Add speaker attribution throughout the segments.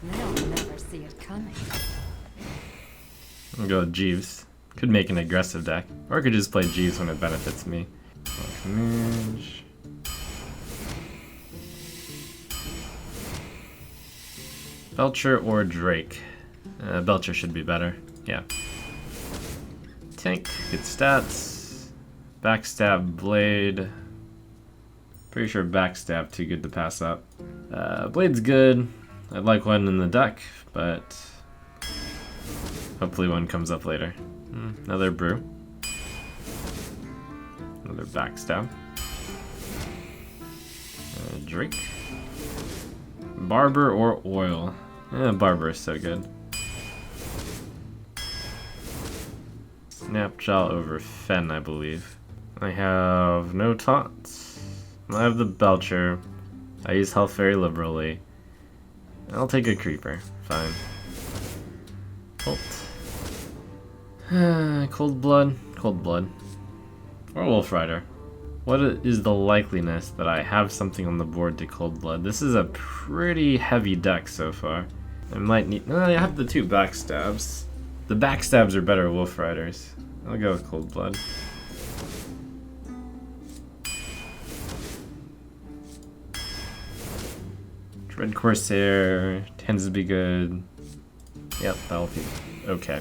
Speaker 1: They'll never see it coming.
Speaker 2: I'll go with Jeeves. Could make an aggressive deck, or I could just play Jeeves when it benefits me. Mage. Belcher or Drake? Belcher should be better. Yeah. Tank, good stats. Backstab, Blade. Pretty sure Backstab too good to pass up. Blade's good. I'd like one in the deck, but hopefully one comes up later. Another Brew. Another Backstab. Drake. Barber or Oil? Barber is so good. Snapjaw over Fen, I believe. I have no taunts. I have the Belcher. I use health very liberally. I'll take a Creeper. Fine. Colt. Cold Blood. Cold Blood. Or Wolf Rider. What is the likeliness that I have something on the board to Cold Blood? This is a pretty heavy deck so far. I might need... No, I have the two Backstabs. The Backstabs are better Wolf Riders. I'll go with Cold Blood. Red Corsair tends to be good. Yep, that'll be okay.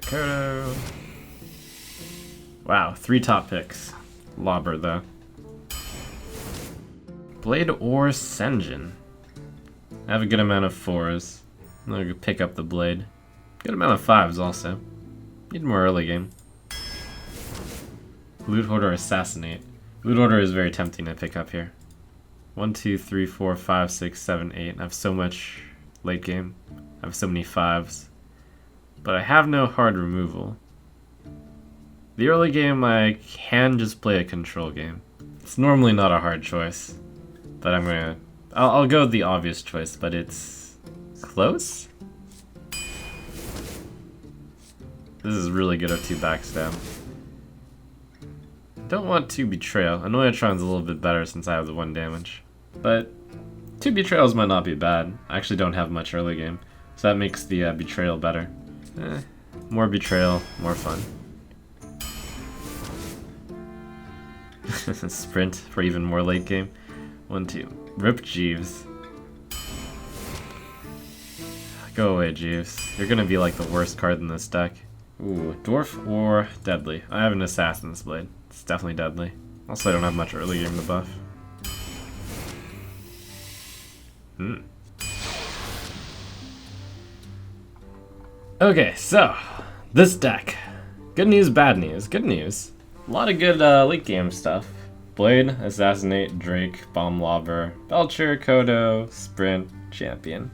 Speaker 2: Kodo. Wow, 3 top picks. Lobber though. Blade or Senjin? I have a good amount of 4s. I'm gonna pick up the Blade. Good amount of 5s also. Need more early game. Loot Hoarder, Assassinate. Loot Hoarder is very tempting to pick up here. 1, 2, 3, 4, 5, 6, 7, 8. I have so much late game. I have so many 5s. But I have no hard removal. The early game, I can just play a control game. It's normally not a hard choice. But I'll go with the obvious choice, but it's close? This is really good at 2 Backstab. Don't want 2 Betrayal. Annoyatron's a little bit better since I have the 1 damage. But 2 Betrayals might not be bad. I actually don't have much early game. So that makes the Betrayal better. More Betrayal, more fun. Sprint for even more late game. 1, 2. Rip Jeeves. Go away, Jeeves. You're gonna be like the worst card in this deck. Ooh, Dwarf or Deadly? I have an Assassin's Blade. It's definitely Deadly. Also, I don't have much early game to buff. Okay, so this deck. Good news, bad news. Good news. A lot of good late game stuff. Blade, Assassinate, Drake, Bomb Lobber, Belcher, Kodo, Sprint, Champion.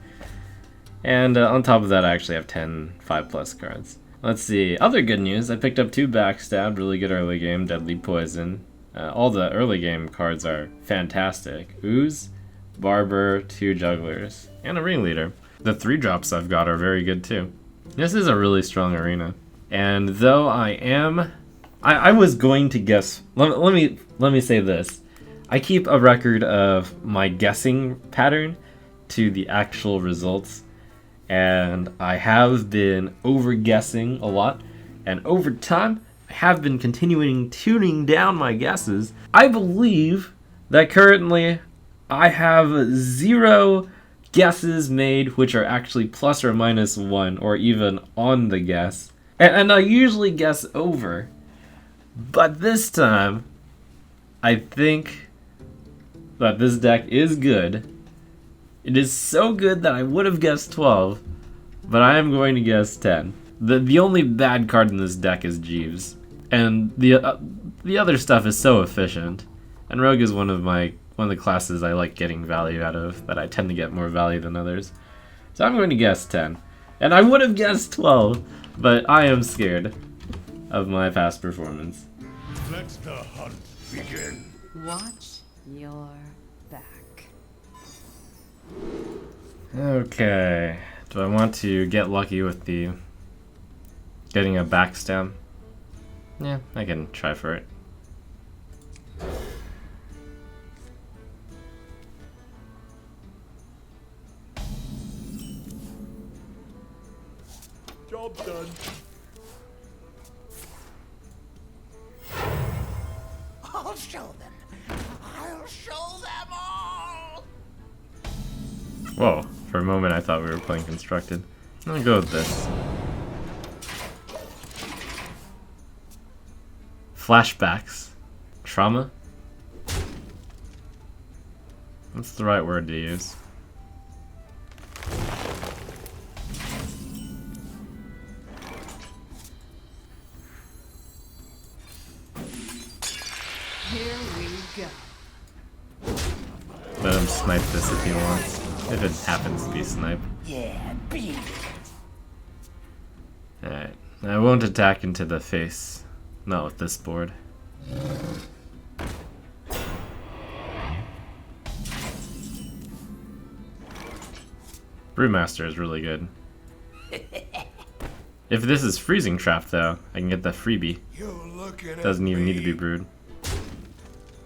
Speaker 2: And on top of that, I actually have 10 5+ cards. Let's see. Other good news, I picked up 2 Backstab, really good early game, Deadly Poison. All the early game cards are fantastic. Ooze, Barber, 2 Jugglers, and a Ringleader. The 3 drops I've got are very good too. This is a really strong arena. And though I was going to guess, let me say this. I keep a record of my guessing pattern to the actual results. And I have been over-guessing a lot, and over time, I have been continuing tuning down my guesses. I believe that currently I have 0 guesses made which are actually plus or minus 1, or even on the guess. And I usually guess over. But this time, I think that this deck is good. It is so good that I would have guessed 12, but I am going to guess 10. The only bad card in this deck is Jeeves, and the other stuff is so efficient. And Rogue is one of the classes I like getting value out of, that I tend to get more value than others. So I'm going to guess 10. And I would have guessed 12, but I am scared of my past performance.
Speaker 3: Let the hunt begin.
Speaker 1: Watch your back.
Speaker 2: Okay, do I want to get lucky with the getting a backstab? Yeah, I can try for it.
Speaker 3: job done.
Speaker 4: I'll show them. I'll show them all.
Speaker 2: Whoa, for a moment I thought we were playing constructed. I'm gonna go with this. Flashbacks. Trauma? What's the right word to use?
Speaker 1: Here we go.
Speaker 2: Let him snipe this if he wants. If it happens to be snipe.
Speaker 4: Yeah, beat it.
Speaker 2: Alright. I won't attack into the face. Not with this board. Brewmaster is really good. If this is freezing trap though, I can get the freebie.
Speaker 3: You're looking at
Speaker 2: Doesn't even
Speaker 3: me.
Speaker 2: need to be brewed.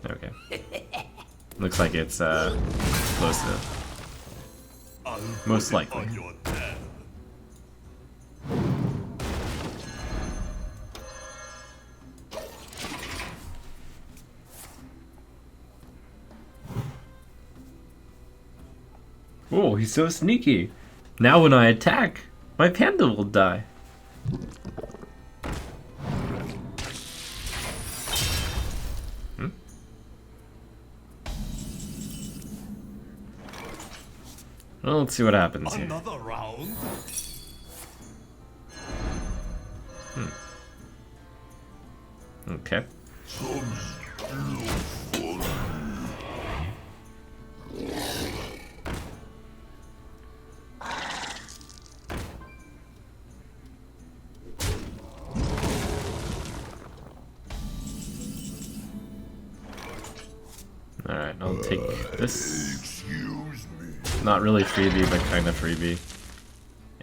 Speaker 2: Okay. Looks like it's explosive.
Speaker 3: I'll
Speaker 2: Most
Speaker 3: put it
Speaker 2: likely.
Speaker 3: on your tab.
Speaker 2: Oh, he's so sneaky. Now when I attack, my panda will die. Well, let's see what happens here.
Speaker 3: Another round?
Speaker 2: Okay. Alright, I'll take this.
Speaker 3: Excuse me.
Speaker 2: Not really freebie, but kind of freebie.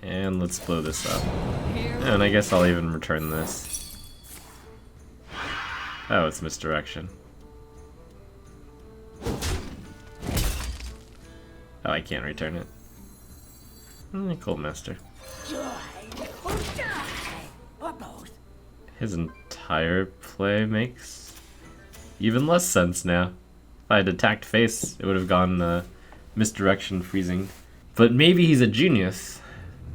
Speaker 2: And let's blow this up.
Speaker 1: Here
Speaker 2: And I guess I'll even return this. Oh, it's misdirection. Oh, I can't return it. Cold Master.
Speaker 4: Joy or die. Or both.
Speaker 2: His entire play makes even less sense now. If I had attacked face, it would have gone misdirection freezing. But maybe he's a genius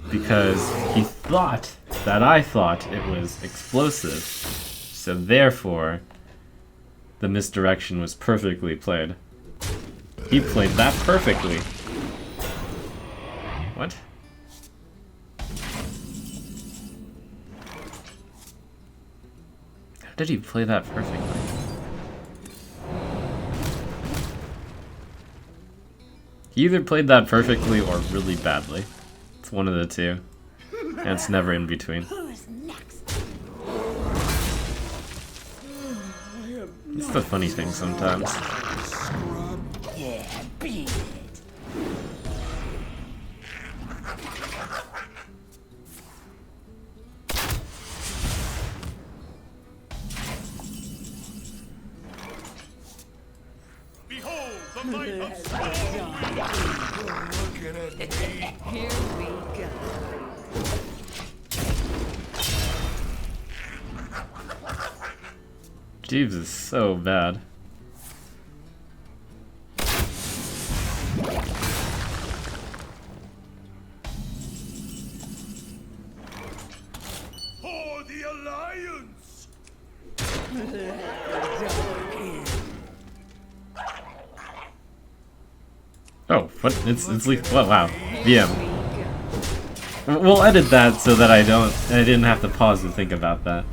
Speaker 2: because he thought that I thought it was explosive. So therefore, the misdirection was perfectly played. He played that perfectly. What? How did he play that perfectly? He either played that perfectly or really badly. It's one of the two. And it's never in between.
Speaker 4: Who's next?
Speaker 2: It's the funny thing sometimes.
Speaker 4: Yeah, beat it.
Speaker 3: Behold the might of storm. You're looking at me.
Speaker 1: Here we go.
Speaker 2: Jeeves is so bad.
Speaker 3: For the Alliance.
Speaker 2: Oh, what? It's well, wow. VM.
Speaker 1: We go.
Speaker 2: We'll edit that so that I didn't have to pause to think about that.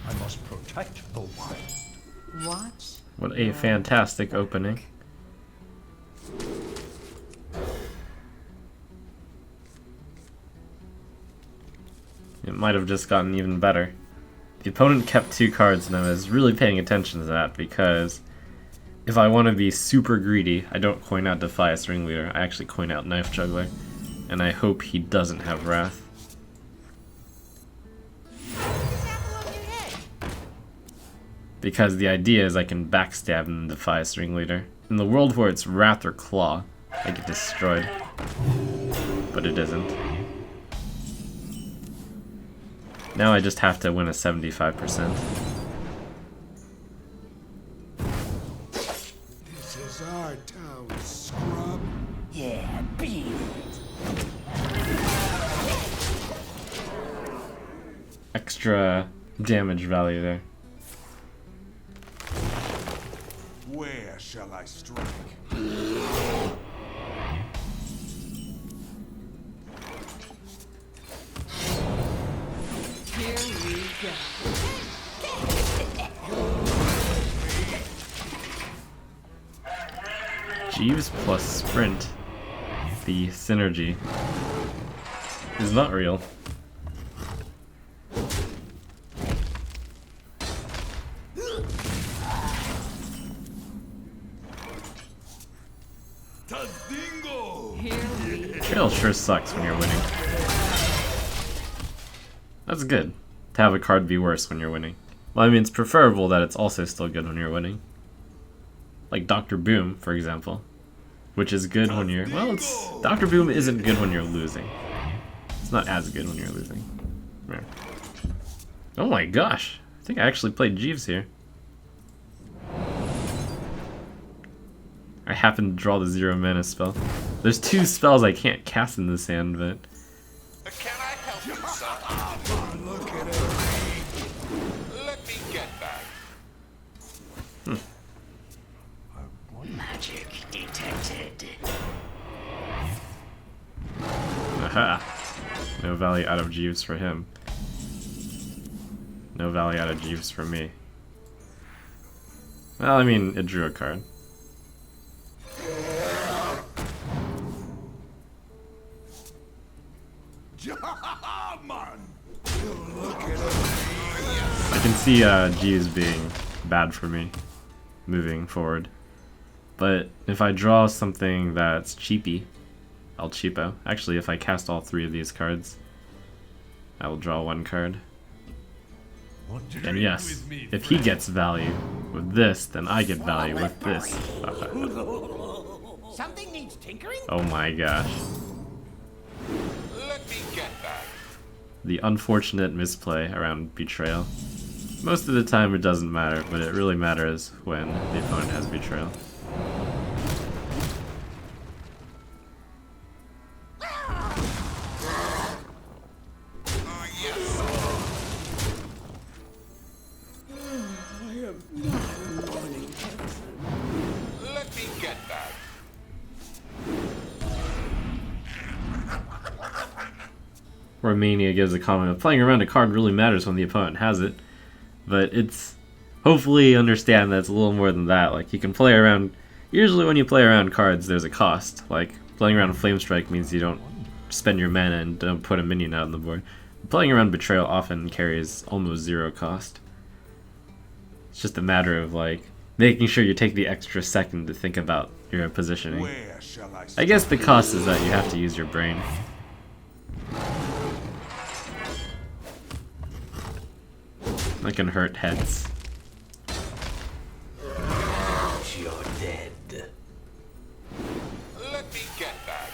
Speaker 3: I must protect the wild.
Speaker 1: Watch.
Speaker 2: What a fantastic opening. It might have just gotten even better. The opponent kept 2 cards and I was really paying attention to that because if I want to be super greedy, I don't coin out Defias Ringleader, I actually coin out Knife Juggler. And I hope he doesn't have Wrath. Because the idea is I can backstab and Defias Ringleader In the world where it's Wrath or Claw, I get destroyed. But it isn't. Now I just have to win a 75%.
Speaker 3: This is our town, scrub.
Speaker 4: Yeah, beat it.
Speaker 2: Extra damage value there.
Speaker 3: Where shall I strike?
Speaker 1: Here we go.
Speaker 2: Jeeves plus Sprint. The synergy is not real.
Speaker 3: Tadingo!
Speaker 1: Here we go.
Speaker 2: Betrayal sure sucks when you're winning. That's good, to have a card be worse when you're winning. Well, I mean, it's preferable that it's also still good when you're winning. Like Dr. Boom, for example. Which is good when you're... Well, it's... Dr. Boom isn't good when you're losing. It's not as good when you're losing. Yeah. Oh my gosh. I think I actually played Jeeves here. I happen to draw the 0 mana spell. There's 2 spells I can't cast in this hand, but...
Speaker 5: Can I help you, son?
Speaker 3: Look at it.
Speaker 5: Let me get back.
Speaker 4: Magic detected.
Speaker 2: Aha! No value out of Jeeves for him. No value out of Jeeves for me. Well, I mean, it drew a card.
Speaker 3: Man! Look at it.
Speaker 2: I can see Jeeves being bad for me, moving forward. But if I draw something that's cheapy, I'll cheapo. Actually, if I cast all 3 of these cards, I will draw 1 card. And yes, if he gets value with this, then I get value with this.
Speaker 4: Something needs tinkering?
Speaker 2: Oh my gosh.
Speaker 5: Let me get back.
Speaker 2: The unfortunate misplay around Betrayal. Most of the time it doesn't matter, but it really matters when the opponent has Betrayal.
Speaker 5: Let me get back.
Speaker 2: Romania gives a comment of playing around a card really matters when the opponent has it, but it's hopefully understand that it's a little more than that. Like, you can play around, usually when you play around cards there's a cost. Like, playing around Flame Strike means you don't spend your mana and don't put a minion out on the board. Playing around Betrayal often carries almost 0 cost. It's just a matter of, like, making sure you take the extra second to think about your positioning.
Speaker 3: Where shall I
Speaker 2: I guess the cost is that you have to use your brain. That can hurt heads.
Speaker 4: You're dead.
Speaker 5: Let me get back.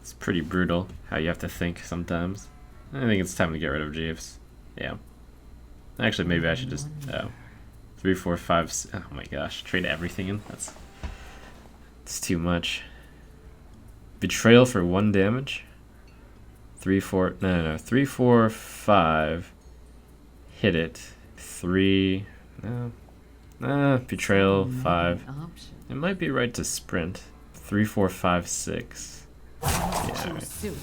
Speaker 2: It's pretty brutal how you have to think sometimes. I think it's time to get rid of Jeeves. Yeah. Actually, maybe I should just... Oh. 3, 4, 5... Oh my gosh. Trade everything in? It's too much. Betrayal for 1 damage? 3, 4... No. 3, 4, 5. Hit it. 3... No. Betrayal, 5.
Speaker 1: Option.
Speaker 2: It might be right to sprint. 3, 4, 5, 6. Yeah,
Speaker 1: Too
Speaker 2: right.
Speaker 1: soon.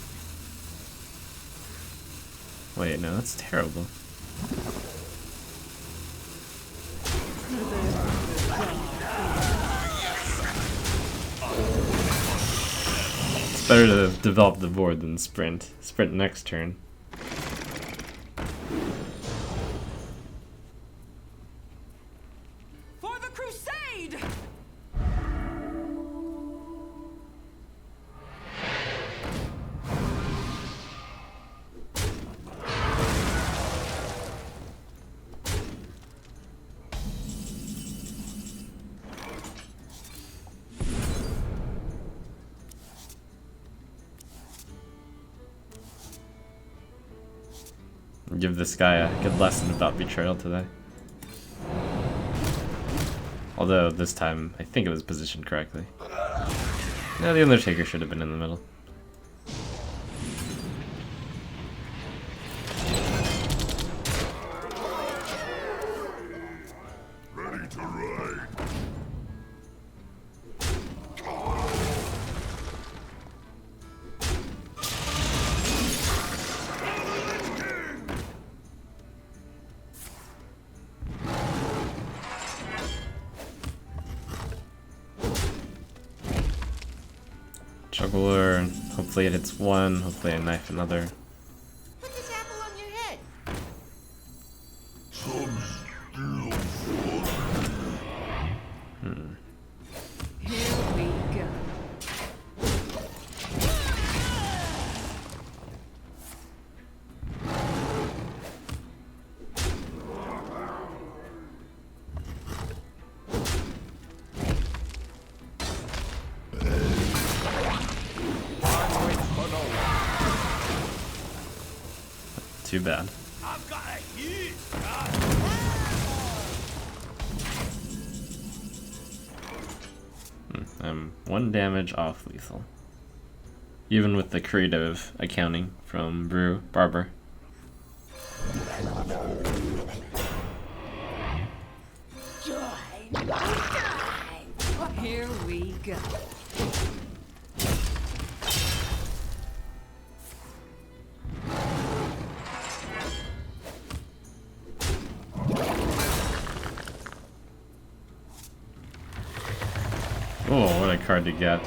Speaker 2: Wait, no, that's terrible. It's better to develop the board than sprint. Sprint next turn.
Speaker 1: For the crusade!
Speaker 2: Give this guy a good lesson about Betrayal today. Although this time, I think it was positioned correctly. No, the Undertaker should have been in the middle.
Speaker 3: Ready to ride.
Speaker 2: Juggler, hopefully it hits one, hopefully I knife another.
Speaker 4: Put this apple on your head.
Speaker 3: Some still fun.
Speaker 1: Here we go.
Speaker 2: Too bad.
Speaker 3: I've got a huge
Speaker 2: I'm 1 damage off lethal. Even with the creative accounting from Barber.
Speaker 1: Here we go.
Speaker 2: Oh, what a card to get.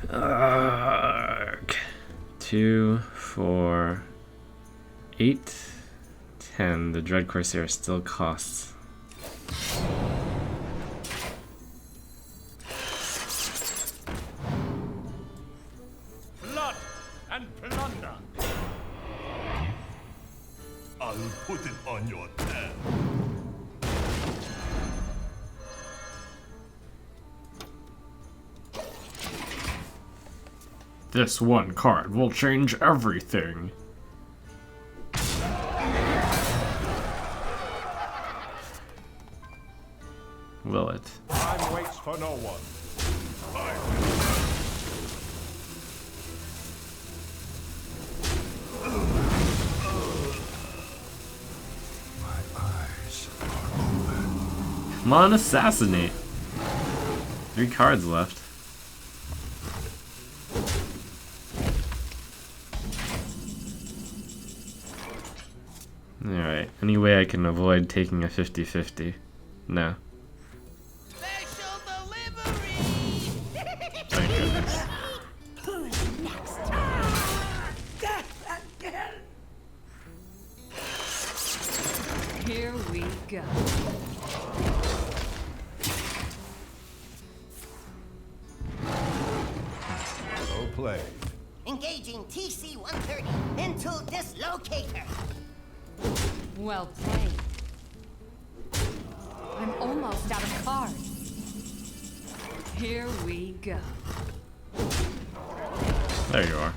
Speaker 2: Arg. 2, 4, 8, 10. The Dread Corsair still costs.
Speaker 3: blood and plunder. I'll put it on your head.
Speaker 2: This one card will change everything. Will it?
Speaker 3: Time waits for no one. My eyes are open.
Speaker 2: Come on, assassinate. 3 cards left. Alright, any way I can avoid taking a 50-50? No.
Speaker 4: Special delivery!
Speaker 2: Thank goodness.
Speaker 4: Who's next? Death again!
Speaker 1: Here we go.
Speaker 3: So played.
Speaker 4: Engaging TC-130 into dislocator.
Speaker 1: Well played. I'm almost out of cards. Here we go.
Speaker 2: There you are.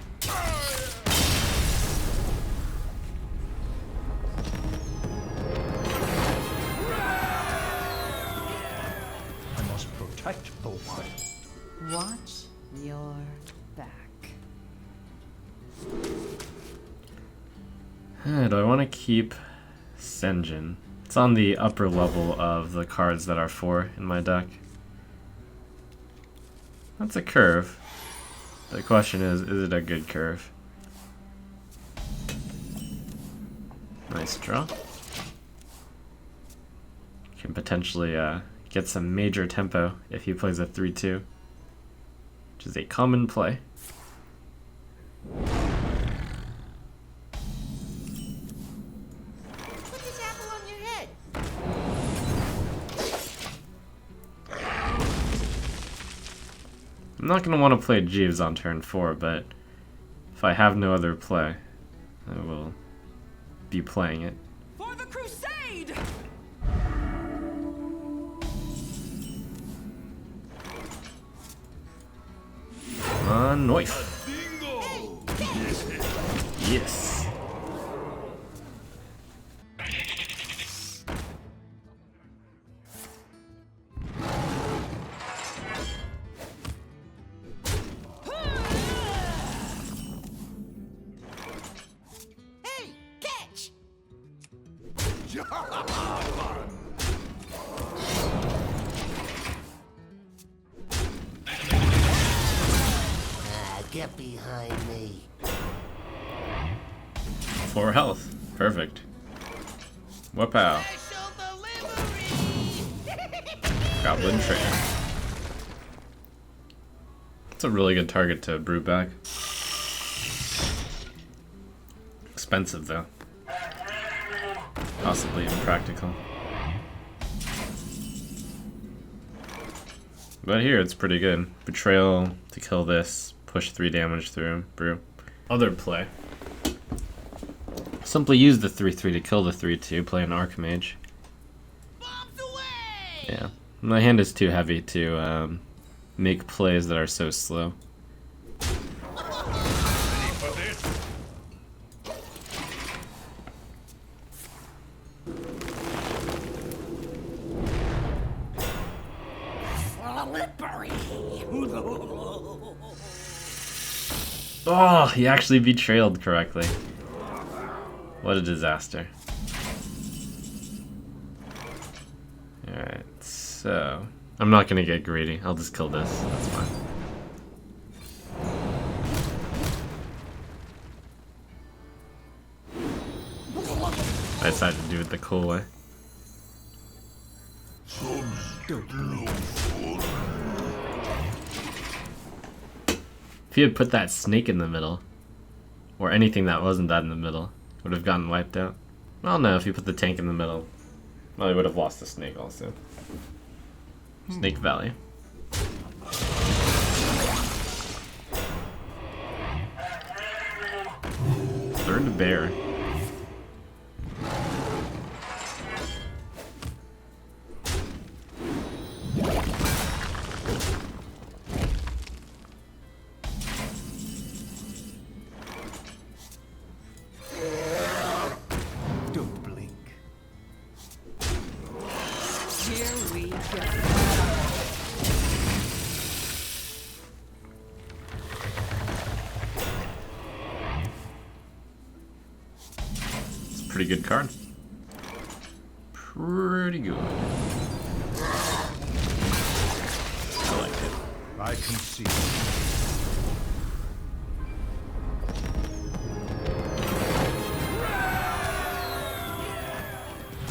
Speaker 3: I must protect the wild.
Speaker 1: Watch your back.
Speaker 2: Do I want to keep Senjin? It's on the upper level of the cards that are 4 in my deck. That's a curve. The question is it a good curve? Nice draw. Can potentially get some major tempo if he plays a 3-2, which is a common play.
Speaker 4: Put this apple on your head.
Speaker 2: I'm not going to want to play Jeeves on turn 4, but if I have no other play, I will be playing it.
Speaker 1: For the crusade!
Speaker 2: Knife. Yes.
Speaker 4: Hey, catch! Get behind me.
Speaker 2: 4 health. Perfect. Whoop-ow.
Speaker 4: Special delivery!
Speaker 2: Goblin train. It's a really good target to brew back. Expensive though. Possibly impractical. But here it's pretty good. Betrayal to kill this. Push 3 damage through. Brew. Other play. Simply use the 3/3 to kill the 3/2. Play an Archmage.
Speaker 4: Bombs away!
Speaker 2: Yeah. My hand is too heavy to make plays that are so slow.
Speaker 3: Ready for this?
Speaker 4: Slippery!
Speaker 2: Oh, he actually betrayed correctly. What a disaster. Alright, so... I'm not gonna get greedy. I'll just kill this. That's fine. I decided to do it the cool way. If he had put that snake in the middle, or anything that wasn't that in the middle, would have gotten wiped out. Well, no, if you put the tank in the middle, well, he would have lost the snake also. Snake Valley. Third bear.
Speaker 3: Don't blink.
Speaker 1: Here we go.
Speaker 2: It's a pretty good card. Pretty good. I like it.
Speaker 3: I can see.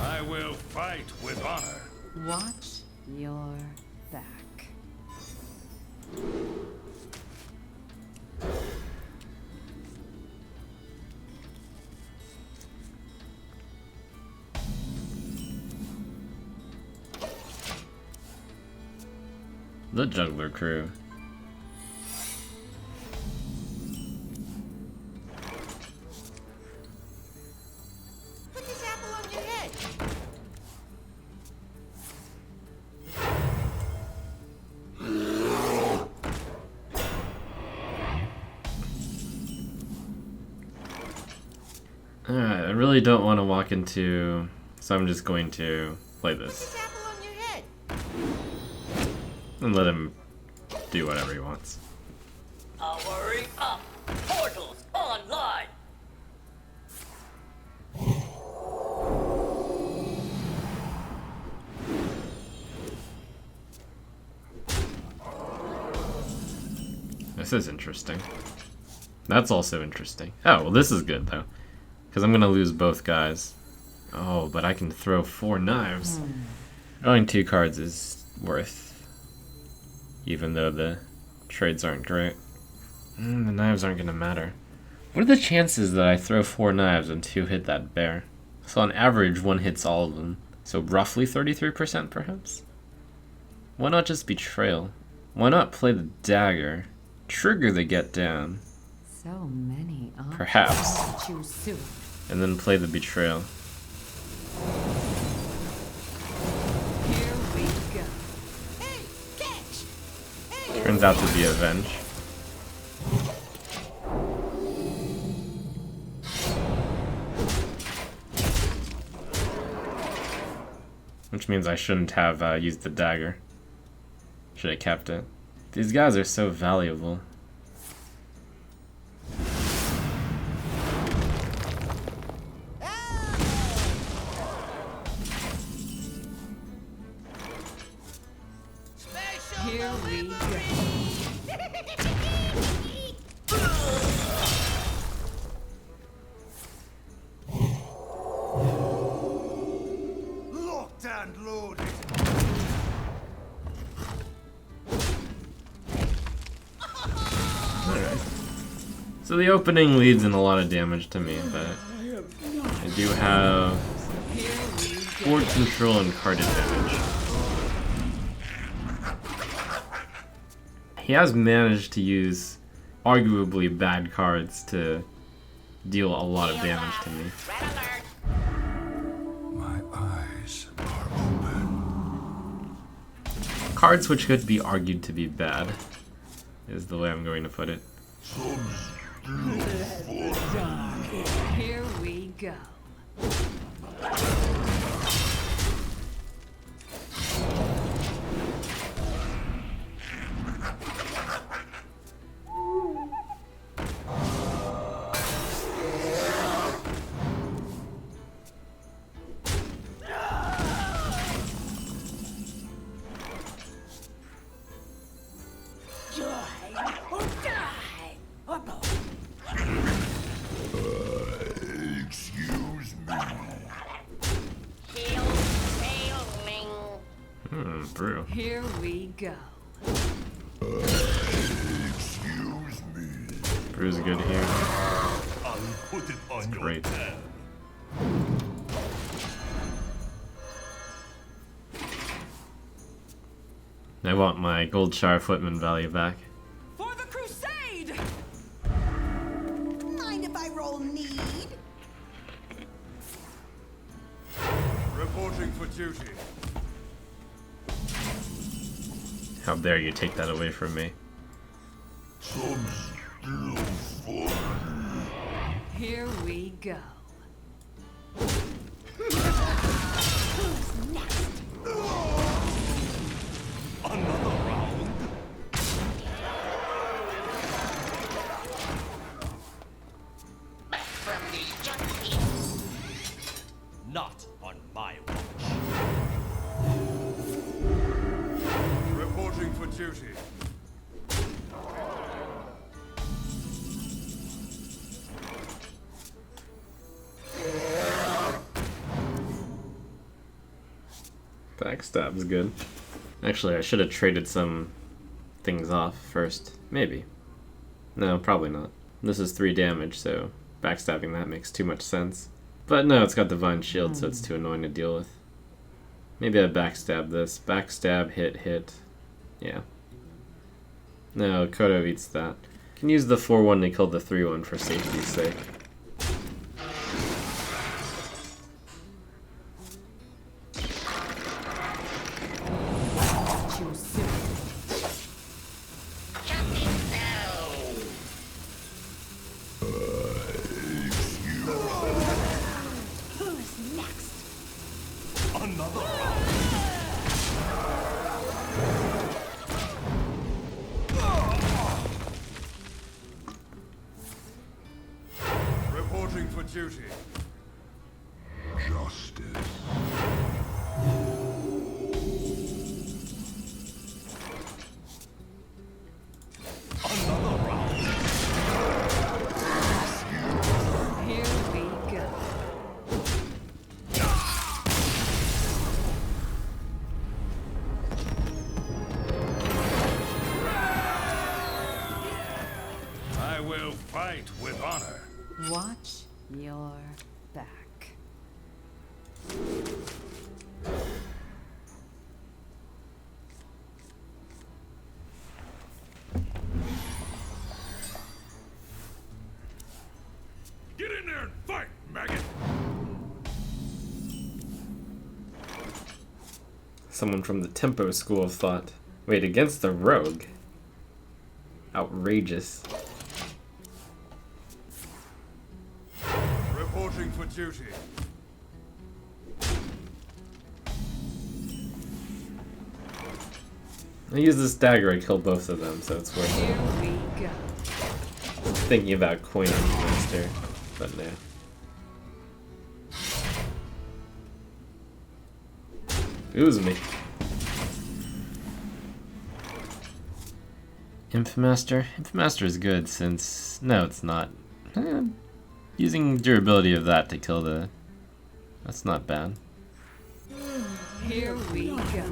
Speaker 3: I will fight with honor.
Speaker 1: Watch your back.
Speaker 2: The Juggler Crew.
Speaker 4: Put this apple on your head.
Speaker 2: Alright, I really don't want to walk into... So I'm just going to play
Speaker 4: Put
Speaker 2: this.
Speaker 4: this apple on your head.
Speaker 2: And let him do whatever he wants.
Speaker 6: Powering up! Portals online!
Speaker 2: This is interesting. That's also interesting. Oh, well this is good though. Because I'm going to lose both guys. Oh, but I can throw 4 knives. Drawing 2 cards is worth. Even though the trades aren't great. The knives aren't going to matter. What are the chances that I throw 4 knives and 2 hit that bear? So on average, 1 hits all of them. So roughly 33% perhaps? Why not just Betrayal? Why not play the dagger? Trigger the get down.
Speaker 1: So many options
Speaker 2: Perhaps.
Speaker 1: to choose soon.
Speaker 2: And then play the Betrayal.
Speaker 1: Here we go.
Speaker 4: Hey, catch! Hey,
Speaker 2: Turns out to be Avenge. which means I shouldn't have used the dagger. Should have kept it. These guys are so valuable.
Speaker 4: Special
Speaker 1: Here we
Speaker 3: Locked and loaded.
Speaker 2: Alright. So the opening leads in a lot of damage to me, but I do have board control and card advantage. He has managed to use arguably bad cards to deal a lot of damage to me.
Speaker 6: Red alert.
Speaker 3: My eyes are open.
Speaker 2: Cards which could be argued to be bad is the way I'm going to put it.
Speaker 1: Here we go.
Speaker 6: Die or die or both.
Speaker 3: Excuse me.
Speaker 6: Shield failing.
Speaker 2: Brew.
Speaker 1: Here we go.
Speaker 3: Excuse me.
Speaker 2: Brew's good here.
Speaker 3: I'll put it on your
Speaker 2: Great.
Speaker 3: tab.
Speaker 2: I want my gold Shire Footman value back.
Speaker 1: For the crusade!
Speaker 4: Mind if I roll need?
Speaker 3: Reporting for duty.
Speaker 2: How dare you take that away from me?
Speaker 1: Here we go.
Speaker 3: Another round.
Speaker 6: From the junkie.
Speaker 3: Not on my watch. Reporting for duty.
Speaker 2: Backstab's good. Actually, I should have traded some things off first. Maybe. No, probably not. This is 3 damage, so backstabbing that makes too much sense. But no, it's got Divine Shield, so it's too annoying to deal with. Maybe I backstab this. Backstab, hit, hit. Yeah. No, Kodo eats that. Can use the 4-1 to kill the 3-1 for safety's sake.
Speaker 1: Too soon.
Speaker 6: Jumping down.
Speaker 4: Who's next?
Speaker 3: Another round. Reporting for duty. Justice. Another round.
Speaker 1: Here we go.
Speaker 3: I will fight with honor.
Speaker 1: Watch your back.
Speaker 3: Get in there and fight, maggot!
Speaker 2: Someone from the Tempo School of Thought. Wait, against the rogue? Outrageous.
Speaker 3: Reporting for duty.
Speaker 2: I use this dagger, I kill both of them, so it's worth
Speaker 1: Here
Speaker 2: it.
Speaker 1: we go.
Speaker 2: Thinking about coin on the monster, but no. Ooze me. Impmaster? Impmaster is good since... No, it's not. Using durability of that to kill the... That's not bad.
Speaker 1: Here we go.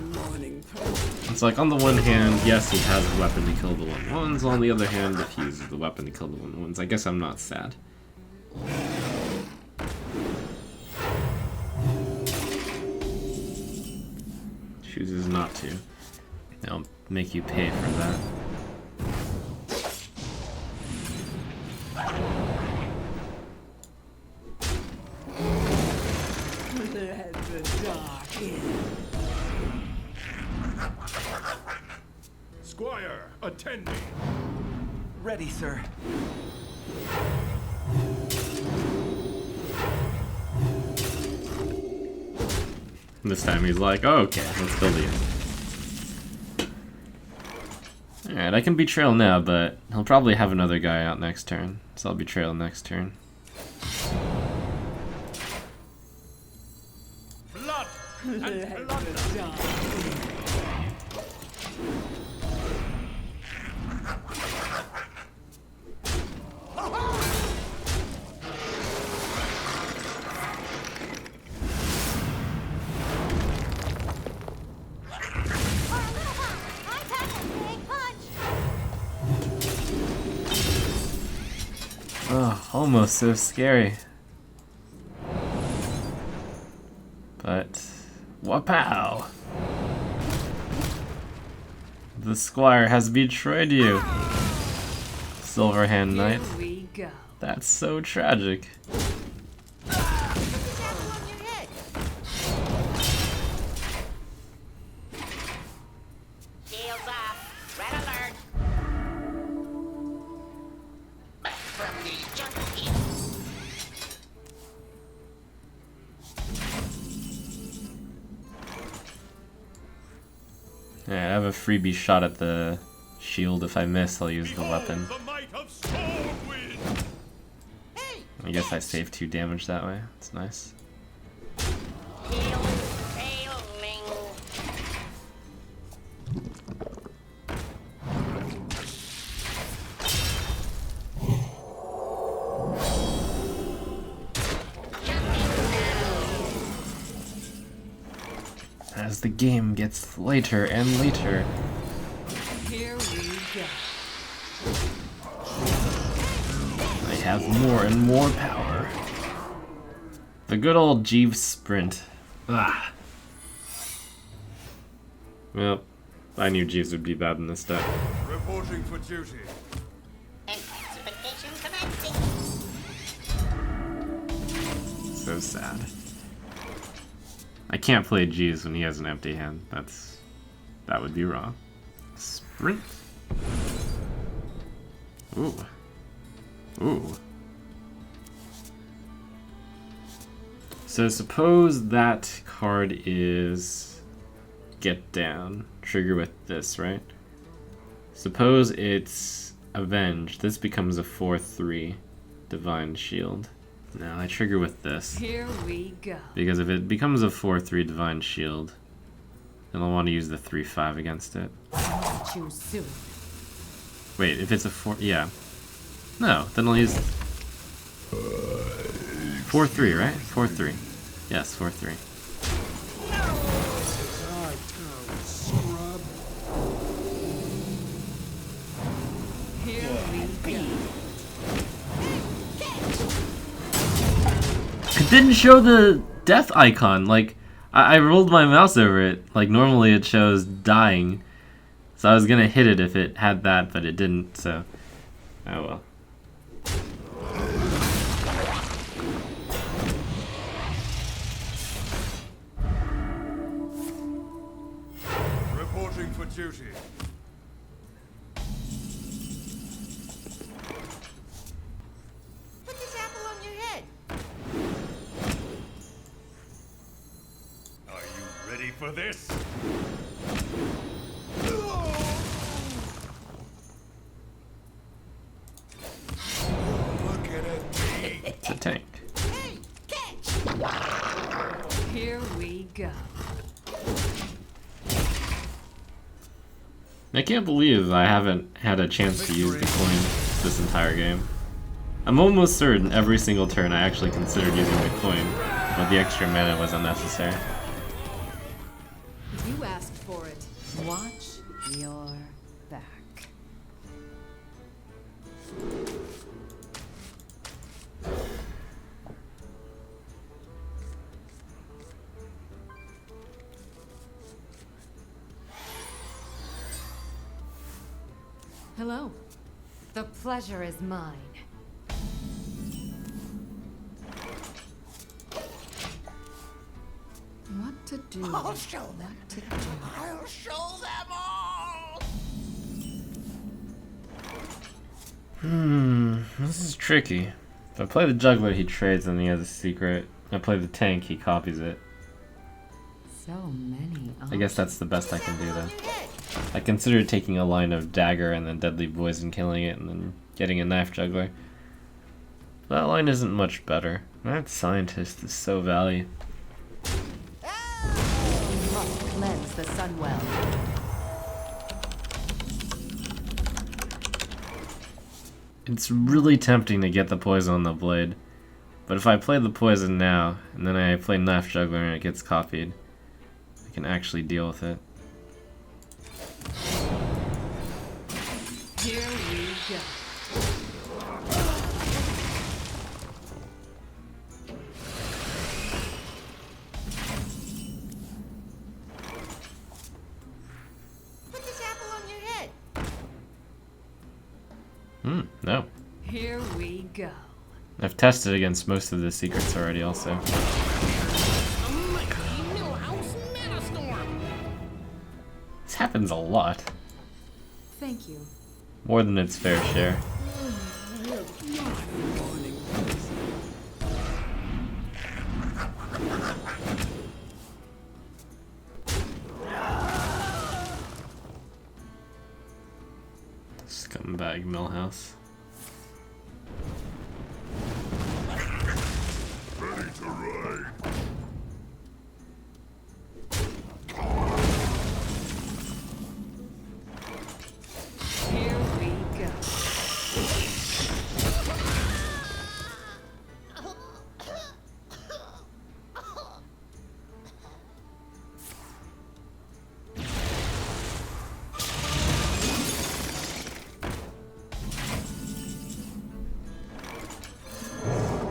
Speaker 2: It's like, on the one hand, yes, he has a weapon to kill the 1/1s. On the other hand, if he uses the weapon to kill the 1/1s, I guess I'm not sad. Chooses not to. They'll make you pay for that.
Speaker 1: Let the dark in.
Speaker 3: Squire, attend me.
Speaker 7: Ready, sir.
Speaker 2: This time he's like, oh, okay, let's build it. Alright, I can Betrayal now, but he'll probably have another guy out next turn. So I'll Betrayal next turn.
Speaker 3: Blood and plunder.
Speaker 4: For a little while, I pack a big punch.
Speaker 2: Oh, almost so scary. But, wapow! The Squire has betrayed you, Silverhand Knight.
Speaker 1: Here we go.
Speaker 2: That's so tragic.
Speaker 4: Put this apple on your head.
Speaker 6: Shields up. Red alert. Back from the junkie.
Speaker 2: Yeah, I have a freebie shot at the shield. If I miss, I'll use the weapon.
Speaker 3: The might of Stormwind.
Speaker 4: Hey,
Speaker 2: I guess I save 2 damage that way. It's nice.
Speaker 6: Shield failing.
Speaker 2: As the game gets later and later.
Speaker 1: Here we go.
Speaker 2: I have more and more power. The good old Jeeves sprint. Ah. Well, I knew Jeeves would be bad in this deck.
Speaker 3: Reporting for duty.
Speaker 6: Intensification commencing.
Speaker 2: So sad. I can't play Jeeves when he has an empty hand. That would be wrong. Sprint. Ooh. Ooh. So suppose that card is Get Down. Trigger with this, right? Suppose it's Avenge. This becomes a 4/3 Divine Shield. Now I trigger with this.
Speaker 1: Here we go.
Speaker 2: Because if it becomes a 4/3 Divine Shield, then I'll want to use the 3/5 against it.
Speaker 1: Too soon.
Speaker 2: Wait, if it's a 4... Yeah. No, then I'll use... 4/3, right? 4/3. Yes, 4/3.
Speaker 1: Here we go.
Speaker 2: It didn't show the death icon. Like, I rolled my mouse over it. Like, normally it shows dying. So I was gonna hit it if it had that, but it didn't, so... Oh well.
Speaker 3: Reporting for duty.
Speaker 4: put this apple on your head.
Speaker 3: Are you ready for this?
Speaker 2: It's a tank.
Speaker 4: Hey, catch!
Speaker 1: Here we go.
Speaker 2: I can't believe I haven't had a chance to use the coin this entire game. I'm almost certain every single turn I actually considered using the coin, but the extra mana was unnecessary.
Speaker 1: You asked for it. Watch your back. Hello. The pleasure is mine. What to do?
Speaker 4: I'll show them.
Speaker 1: What to do?
Speaker 4: I'll show them all!
Speaker 2: This is tricky. If I play the juggler, he trades and he has a secret. If I play the tank, he copies it.
Speaker 1: So many.
Speaker 2: I guess that's the best I can do though.
Speaker 4: On your head.
Speaker 2: I considered taking a line of dagger and then deadly poison, killing it, and then getting a knife juggler. That line isn't much better. That scientist is so valley.
Speaker 1: You must cleanse the Sunwell.
Speaker 2: It's really tempting to get the poison on the blade, but if I play the poison now, and then I play knife juggler and it gets copied, I can actually deal with it.
Speaker 1: Here we go.
Speaker 4: Put this apple on your head.
Speaker 2: No.
Speaker 1: Here we go.
Speaker 2: I've tested against most of the secrets already also.
Speaker 6: A mighty Millhouse Metastorm.
Speaker 2: This happens a lot.
Speaker 1: Thank you.
Speaker 2: More than its fair share. Scumbag Millhouse.
Speaker 3: Ready to ride.
Speaker 1: Here we go.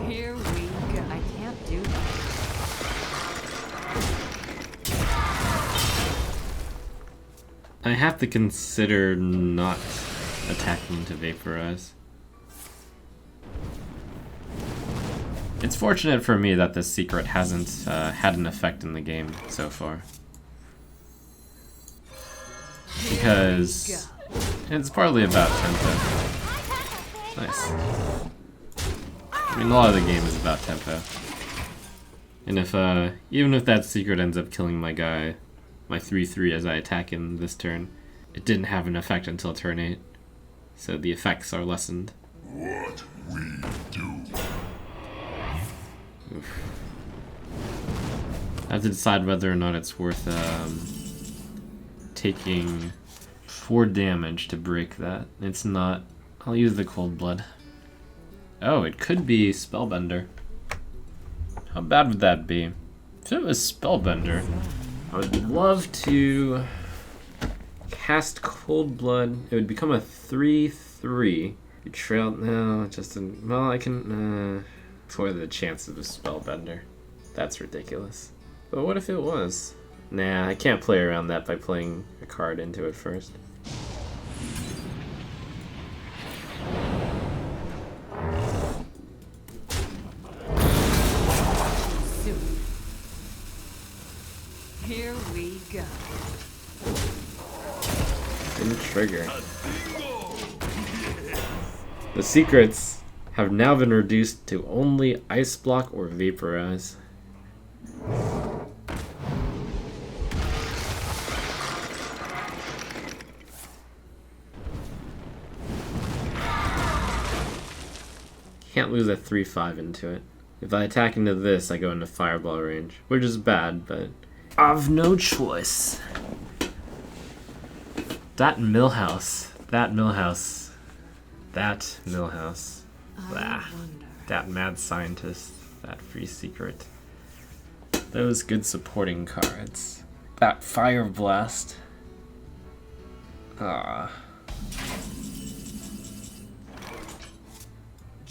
Speaker 1: Here we go. I can't do that.
Speaker 2: I have to consider not attacking to vaporize. It's fortunate for me that this secret hasn't had an effect in the game so far. Because it's partly about tempo. Nice. I mean, a lot of the game is about tempo. And if, even if that secret ends up killing my guy, my 3/3 as I attack him this turn, it didn't have an effect until turn 8. So the effects are lessened.
Speaker 3: What we do.
Speaker 2: Oof. I have to decide whether or not it's worth, taking 4 damage to break that. It's not. I'll use the cold blood. Oh, it could be Spellbender. How bad would that be? If it was Spellbender, I would love to cast Cold Blood. It would become a 3/3. Betrayal. No, just an. Well, I can. For the chance of a Spellbender. That's ridiculous. But what if it was? Nah, I can't play around that by playing a card into it first.
Speaker 1: Soon. Here we go.
Speaker 2: Didn't trigger. The secrets have now been reduced to only Ice Block or Vaporize. can't lose a 3-5 into it. If I attack into this, I go into fireball range, which is bad, but I've no choice. That millhouse. That millhouse. That millhouse. Blah. That mad scientist. That free secret. Those good supporting cards. That fire blast. Ah.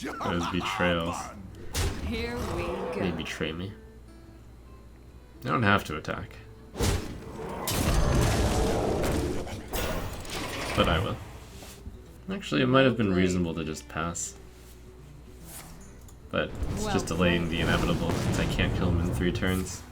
Speaker 2: Those betrayals.
Speaker 1: Here we go.
Speaker 2: They betray me. I don't have to attack. But I will. Actually, it might have been reasonable to just pass. But it's just delaying the inevitable since I can't kill him in 3 turns.